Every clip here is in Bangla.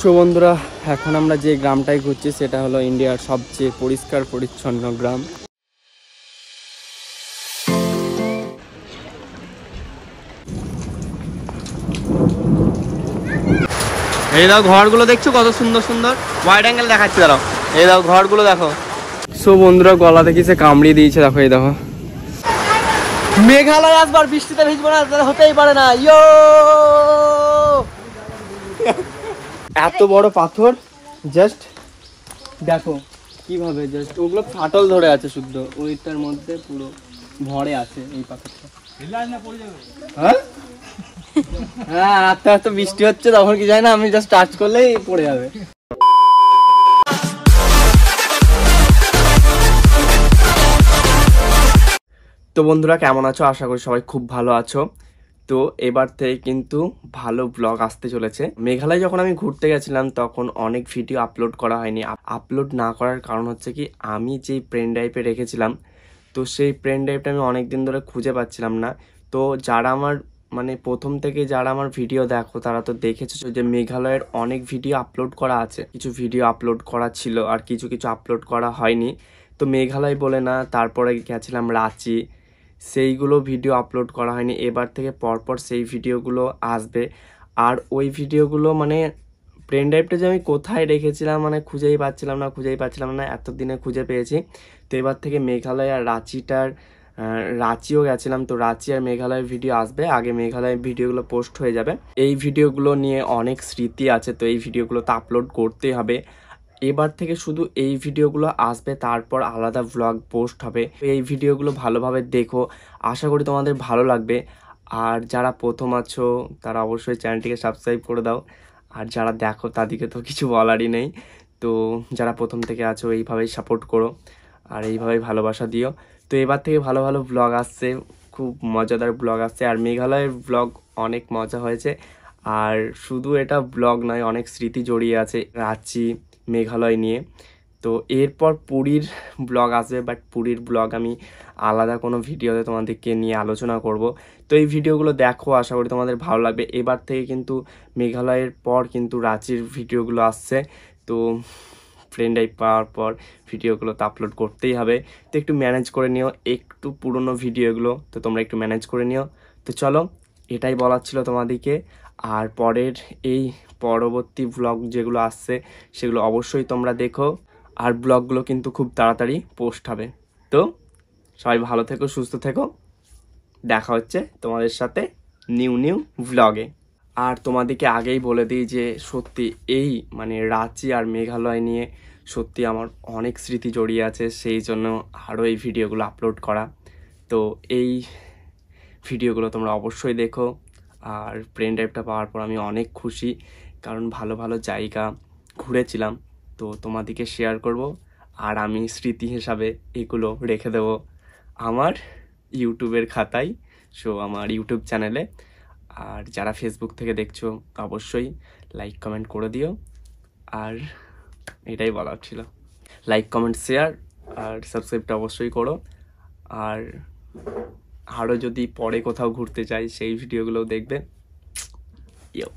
সো বন্ধুরা, এখন আমরা যে গ্রামটায় ঘুরছি সেটা হলো ইন্ডিয়ার সবচেয়ে পরিষ্কার পরিচ্ছন্ন গ্রাম। এই দাও ঘরগুলো দেখছো কত সুন্দর সুন্দর, ওয়াইড অ্যাঙ্গেল দেখাচ্ছি দাঁড়াও। এই দাও ঘরগুলো দেখো। সো বন্ধুরা, গলা থেকে সে কামড়িয়ে দিয়েছে, দেখো এই দেখো। মেঘালয় আসবার বৃষ্টিতে ভিজবো না, হতেই পারে না। ইয়ো এত বড় পাথর, জাস্ট দেখো কিভাবে, জাস্ট ওগুলো ফাটল ধরে আছে শুদ্ধ, ওইটার মধ্যে পুরো ভরে আছে এই পাথরটা। হ্যাঁ হ্যাঁ, আস্তে আস্তে বৃষ্টি হচ্ছে তখন কি যায় না, আমি জাস্ট টাচ করলেই পড়ে যাবে। তো বন্ধুরা কেমন আছো? আশা করি সবাই খুব ভালো আছো। তো এবার থেকে কিন্তু ভালো ব্লগ আসতে চলেছে। মেঘালয় যখন আমি ঘুরতে গেছিলাম তখন অনেক ভিডিও আপলোড করা হয়নি। আপলোড না করার কারণ হচ্ছে কি, আমি যেই পেন ড্রাইভে রেখেছিলাম তো সেই পেন ড্রাইভটা আমি অনেক দিন ধরে খুঁজে পাচ্ছিলাম না। তো যারা আমার প্রথম থেকে যারা আমার ভিডিও দেখো তারা তো দেখেছো যে মেঘালয়ের অনেক ভিডিও আপলোড করা আছে, কিছু ভিডিও আপলোড করা ছিল আর কিছু কিছু আপলোড করা হয়নি। তো মেঘালয় বলে না, তারপরে গেছিলাম রাঁচি, সেইগুলো ভিডিও আপলোড করা হয়নি। এবার থেকে পরপর সেই ভিডিওগুলো আসবে। আর ওই ভিডিওগুলো পেন ড্রাইভটা যে আমি কোথায় রেখেছিলাম খুঁজেই পাচ্ছিলাম না, এতদিনে খুঁজে পেয়েছি। তো এবার থেকে মেঘালয় আর রাঁচিও গেছিলাম, তো রাঁচি আর মেঘালয়ের ভিডিও আসবে। আগে মেঘালয়ের ভিডিওগুলো পোস্ট হয়ে যাবে। এই ভিডিওগুলো নিয়ে অনেক স্মৃতি আছে, তো এই ভিডিওগুলো তো আপলোড করতেই হবে। এবার থেকে শুধু এই ভিডিওগুলো আসবে, তারপর আলাদা ব্লগ পোস্ট হবে। এই ভিডিওগুলো ভালোভাবে দেখো, আশা করি তোমাদের ভালো লাগবে। আর যারা প্রথম আছো তারা অবশ্যই চ্যানেলটিকে সাবস্ক্রাইব করে দাও। আর যারা দেখো তাদেরকে তো কিছু বলারই নেই। তো যারা প্রথম থেকে আছো এইভাবেই সাপোর্ট করো আর এইভাবেই ভালোবাসা দিও। তো এবার থেকে ভালো ভালো ব্লগ আসছে, খুব মজাদার ব্লগ আসছে। আর মেঘালয়ের ব্লগ অনেক মজা হয়েছে। আর শুধু এটা ব্লগ নয়, অনেক স্মৃতি জড়িয়ে আছে রাঁচি মেঘালয় নিয়ে। তো এরপর পুরীর ব্লগ আসবে, বাট পুরীর ব্লগ আমি আলাদা কোনো ভিডিওতে তোমাদেরকে নিয়ে আলোচনা করব। তো এই ভিডিওগুলো দেখো, আশা করি তোমাদের ভালো লাগবে। এবার থেকে কিন্তু মেঘালয়ের পর কিন্তু রাঁচির ভিডিওগুলো আসছে। তো ফ্রেন্ড ড্রাইভ পাওয়ার পর ভিডিওগুলো তো আপলোড করতেই হবে। তো একটু ম্যানেজ করে নিও, একটু পুরনো ভিডিওগুলো তো তোমরা একটু ম্যানেজ করে নিও। তো চলো, এটাই বলার ছিল তোমাদেরকে। আর পরের এই পরবর্তী ব্লগ যেগুলো আসছে সেগুলো অবশ্যই তোমরা দেখো। আর ব্লগগুলো কিন্তু খুব তাড়াতাড়ি পোস্ট হবে। তো সবাই ভালো থেকো, সুস্থ থেকো, দেখা হচ্ছে তোমাদের সাথে নিউ ব্লগে। আর তোমাদেরকে আগেই বলে দিই যে সত্যি এই রাঁচি আর মেঘালয় নিয়ে সত্যি আমার অনেক স্মৃতি জড়িয়ে আছে, সেই জন্য আরও এই ভিডিওগুলো আপলোড করা। তো এই ভিডিওগুলো তোমরা অবশ্যই দেখো। আর পেন ড্রাইভটা পাওয়ার পর আমি অনেক খুশি, কারণ ভালো ভালো জায়গা ঘুরেছিলাম, তো তোমাদেরকে শেয়ার করব। আর আমি স্মৃতি হিসাবে এগুলো রেখে দেবো আমার ইউটিউবের খাতায়, সো আমার ইউটিউব চ্যানেলে। আর যারা ফেসবুক থেকে দেখছো অবশ্যই লাইক কমেন্ট করে দিও। আর এটাই বলার ছিল, লাইক কমেন্ট শেয়ার আর সাবস্ক্রাইবটা অবশ্যই করো। আর আরও যদি পরে কোথাও ঘুরতে চাই সেই ভিডিওগুলোও দেখবে। ইয়ো।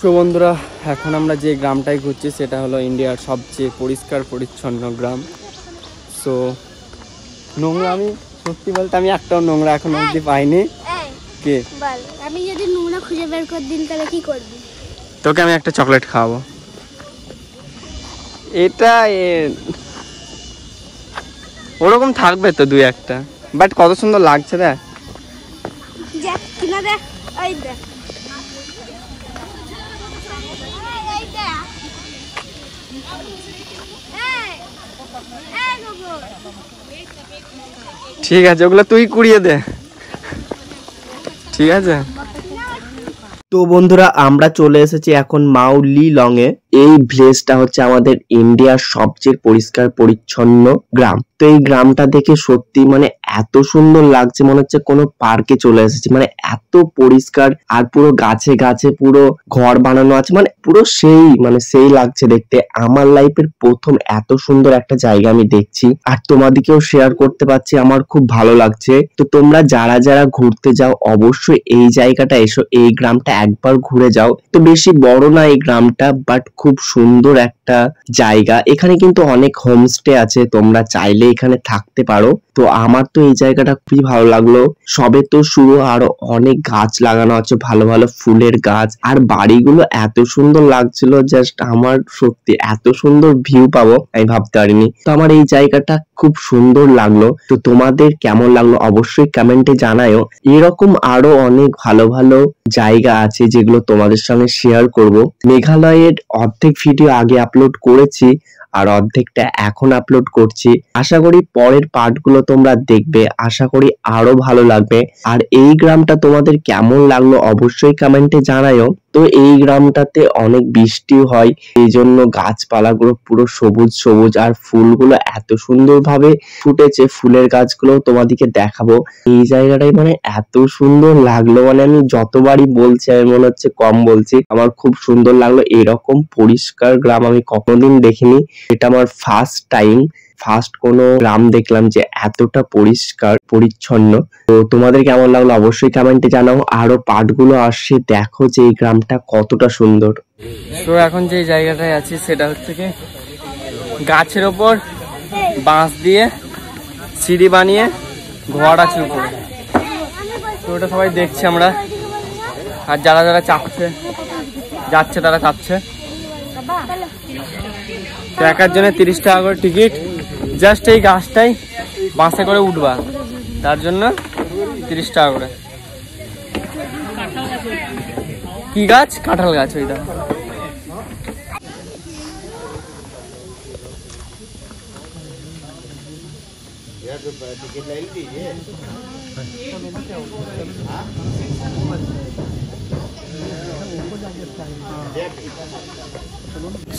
তো বন্ধুরা, এখন আমরা যে গ্রামটায় ঘুরছি সেটা হলো ইন্ডিয়ার সবচেয়ে পরিষ্কার পরিচ্ছন্ন গ্রাম। সো নোংরা, আমি সত্যি বলতে আমি একটাও নোংরা এখন অবধি পাইনি। কে বল, আমি যদি নোংরা খুঁজে বের করে দিন তাহলে কি করবি? তোকে আমি একটা চকলেট খাওয়াবো। এটা ওরকম থাকবে তো দুই একটা, বাট কত সুন্দর লাগছে দেখ। ঠিক আছে, ওগুলো তুই কুড়িয়ে দে, ঠিক আছে। তো বন্ধুরা আমরা চলে এসেছি এখন মাও লিলং এ। এই ভিলেজটা হচ্ছে আমাদের ইন্ডিয়ার সবচেয়ে পরিষ্কার পরিচ্ছন্ন গ্রাম। তো এই গ্রামটা দেখে সত্যি মানে এত সুন্দর লাগছে, মনে হচ্ছে কোনো পার্কে চলে এসেছি। মানে এত পরিষ্কার, আর পুরো গাছে গাছে পুরো ঘর বানানো আছে, মানে পুরো সেই লাগছে দেখতে। আমার লাইফের প্রথম এত সুন্দর একটা জায়গা আমি দেখছি, আর তোমাদেরকেও শেয়ার করতে পারছি, আমার খুব ভালো লাগছে। তো তোমরা যারা যারা ঘুরতে যাও অবশ্যই এই জায়গাটা এসো, এই গ্রামটা একবার ঘুরে যাও। তো বেশি বড় না এই গ্রামটা, বাট খুব সুন্দর একটা জায়গা। এখানে কিন্তু অনেক হোমস্টে আছে, তোমরা চাইলে এখানে থাকতে পারো। তো আমার তো এই জায়গাটা খুবই ভালো লাগলো। সবে তো শুরু, আরো অনেক গাছ লাগানো আছে, ভালো ভালো ফুলের গাছ, আর বাড়িগুলো এত সুন্দর লাগছিল, জাস্ট আমার সত্যি এত সুন্দর ভিউ পাবো আমি ভাবতে পারিনি। তো আমার এই জায়গাটা খুব সুন্দর লাগলো। তো তোমাদের কেমন লাগলো অবশ্যই কমেন্টে জানাও। এরকম আরো অনেক ভালো ভালো জায়গা আছে যেগুলো তোমাদের সঙ্গে শেয়ার করব। মেঘালয়ের অর্ধেক ভিডিও আগে আপলোড করেছি, আর অর্ধেকটা এখন আপলোড করছি। আশা করি পরের পার্টগুলো তোমরা দেখবে, আশা করি আরো ভালো লাগবে। আর এই গ্রামটা তোমাদের কেমন লাগলো অবশ্যই কমেন্টে জানাও। তো এই গ্রামটাতে অনেক বৃষ্টি হয়, এই জন্য গাছপালাগুলো পুরো সবুজ সবুজ, আর ফুলগুলো এত সুন্দর ভাবে ফুটেছে। ফুলের গাছগুলো তোমাদেরকে দেখাবো। এই জায়গাটাই মানে এত সুন্দর লাগলো, মানে আমি যতবারই বলছি আমি মনে হচ্ছে কম বলছি। আমার খুব সুন্দর লাগলো, এরকম পরিষ্কার গ্রাম আমি কোনোদিন দেখিনি। এটা আমার ফার্স্ট কোনো গ্রাম দেখলাম যে এতটা পরিষ্কার পরিচ্ছন্ন। তো তোমাদের কেমন লাগলো অবশ্যই কমেন্টে জানাও। আরো পার্টগুলো আসছে, দেখো যে এই গ্রামটা কতটা সুন্দর। তো এখন যে জায়গাটায় আছি সেটা হচ্ছে কি গাছের ওপর বাঁশ দিয়ে সিঁড়ি বানিয়ে ঘর আছে উপরে। তো ওটা সবাই দেখছি আমরা, আর যারা যারা যাচ্ছে তারা চাপছে। তো একার জন্য 30 টাকা করে টিকিট। জাস্ট এই গাছটাই বাসে করে উঠবা, তার জন্য 30 টাকা করে। কি গাছ? কাঁঠাল গাছ। ওইটা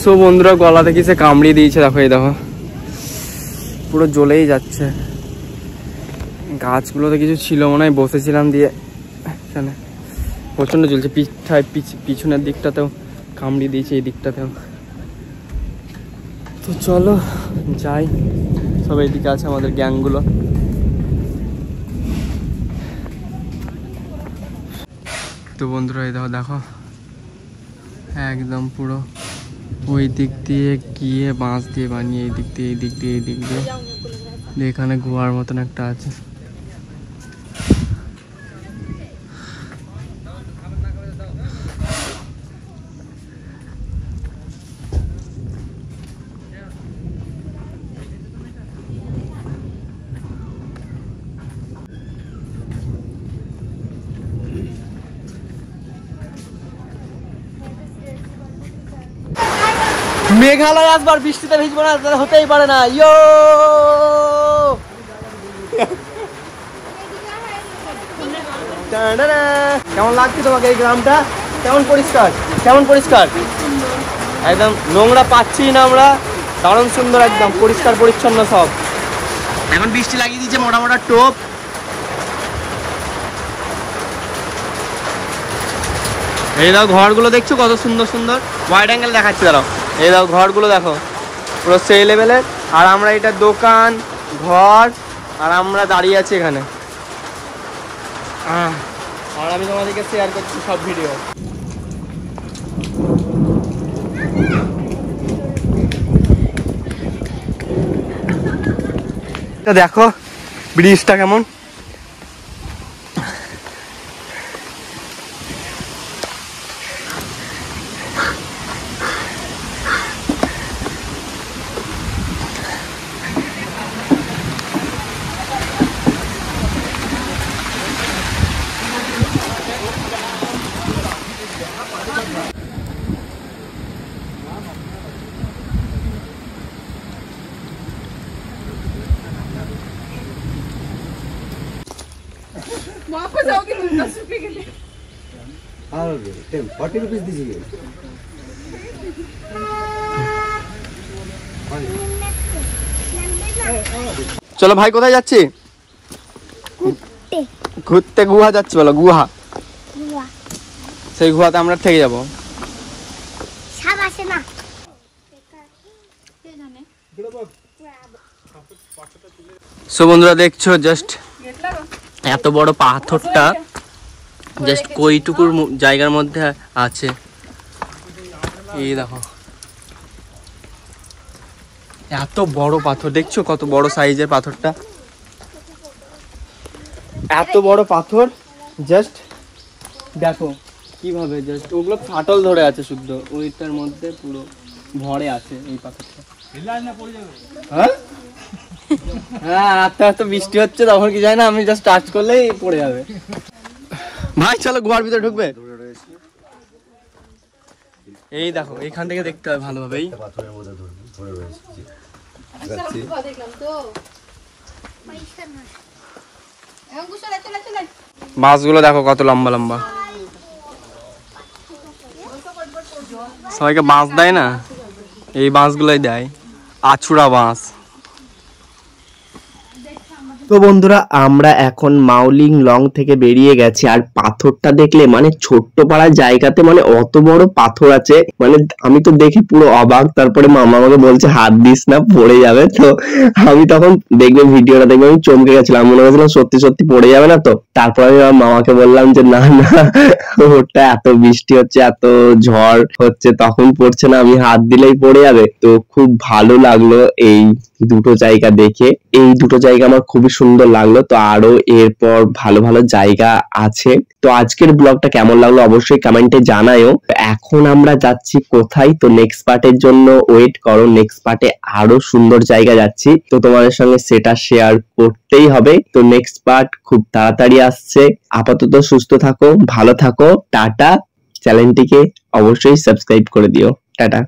সো বন্ধুরা গলা দেখি সে কামড়িয়ে দিয়েছে, দেখো এই দেখো পুরো জ্বলেই যাচ্ছে। গাছগুলোতে কিছু ছিল মনে হয়, বসেছিলাম দিয়ে এখানে প্রচন্ড জ্বলছে। পিছনের দিকটাতেও কামড়িয়ে দিয়েছে, এই দিকটাতেও। তো চলো যাই, সব এইদিকে আছে আমাদের গ্যাংগুলো। তো বন্ধুরা এই দেখো একদম পুরো ওই দিক দিয়ে গিয়ে বাঁশ দিয়ে বানিয়ে এই দিক দিয়ে এখানে গুহার মতন একটা আছে। মেঘালয় আসবার বৃষ্টিতে ভিজবো না, হতেই পারে না। ইয়ো কেমন লাগছে তোমাকে এই গ্রামটা? কেমন পরিষ্কার একদম, নোংরা পাচ্ছি না আমরা। দারুণ সুন্দর, একদম পরিষ্কার পরিচ্ছন্ন সব। এখন বৃষ্টি লাগিয়ে দিয়েছে মোটা মোটা টোপ। এই দাও ঘরগুলো দেখছো কত সুন্দর সুন্দর, ওয়াইড অ্যাঙ্গেল দেখাচ্ছি দাঁড়াও। এই দাও ঘরগুলো দেখো পুরো সেই লেভেলের। আর আমরা এটা দোকান ঘর, আর আমরা দাঁড়িয়ে আছি এখানে। আর আমি তোমাদেরকে শেয়ার করছি সব ভিডিও। দেখো ব্রিজটা কেমন, वापस आओगे 10 रुपए के लिए। हाँ 40 रुपीज दीजिए। চলো ভাই কোথায় যাচ্ছি? ঘুরতে। গুহা যাচ্ছি বলো, গুহা। সেই গুহাতে আমরা থেকে যাবো। সো বন্ধুরা দেখছো জাস্ট এত বড় পাথরটা জাস্ট কইটুকুর জায়গার মধ্যে আছে। এই দেখো এত বড় পাথর, দেখছো কত বড় সাইজের পাথরটা, এত বড় পাথর। জাস্ট দেখো কিভাবে জাস্ট ওগুলো ফাটল ধরে আছে, শুদ্ধ ওইটার মধ্যে পুরো ভরে আছে এই পাথরটা। হ্যাঁ হ্যাঁ, আস্তে আস্তে বৃষ্টি হচ্ছে তখন কি যায় না, আমি জাস্ট টাচ করলেই পড়ে যাবে। ভাই চলো গুহার ভিতরে ঢুকবে। এই দেখো এইখান থেকে দেখতে হয় ভালোভাবেই। বাঁশগুলো দেখো কত লম্বা লম্বা। সবাইকে বাঁশ দেয় না, এই বাঁশগুলোই দেয়, আছুড়া বাঁশ। তো বন্ধুরা আমরা এখন মাউলিং লং থেকে বেরিয়ে গেছি, আর পাথরটা দেখলে মানে ছোট্ট পাড়ার জায়গাতে মানে অত বড় পাথর আছে, মানে আমি তো দেখে পুরো অবাক। তারপরে মামা আমাকে বলছে হাত দিস না পড়ে যাবে, তো আমি তখন দেখবে ভিডিওটা দেখবে আমি চমকে গেছিলাম, মনে হয়েছিল সত্যি সত্যি পড়ে যাবে না। তো তারপরে আমি আমার মামাকে বললাম যে না না, ওটা এত বৃষ্টি হচ্ছে এত ঝড় হচ্ছে তখন পড়ছে না, আমি হাত দিলেই পড়ে যাবে। তো খুব ভালো লাগলো এই দুটো জায়গা দেখে, এই দুটো জায়গা আমার খুবই সুন্দর লাগলো। তো আরো এরপর ভালো ভালো জায়গা আছে। তো আজকের ব্লগটা কেমন লাগলো অবশ্যই কমেন্টে জানায়ও। এখন আমরা যাচ্ছি কোথায়, তো নেক্সট পার্টের জন্য ওয়েট করো, নেক্সট পার্টে আরো সুন্দর জায়গা যাচ্ছি, তো তোমাদের সঙ্গে সেটা শেয়ার করতেই হবে। তো নেক্সট পার্ট খুব তাড়াতাড়ি আসছে। আপাতত সুস্থ থাকো, ভালো থাকো, টাটা। চ্যানেলটিকে অবশ্যই সাবস্ক্রাইব করে দিও, টাটা।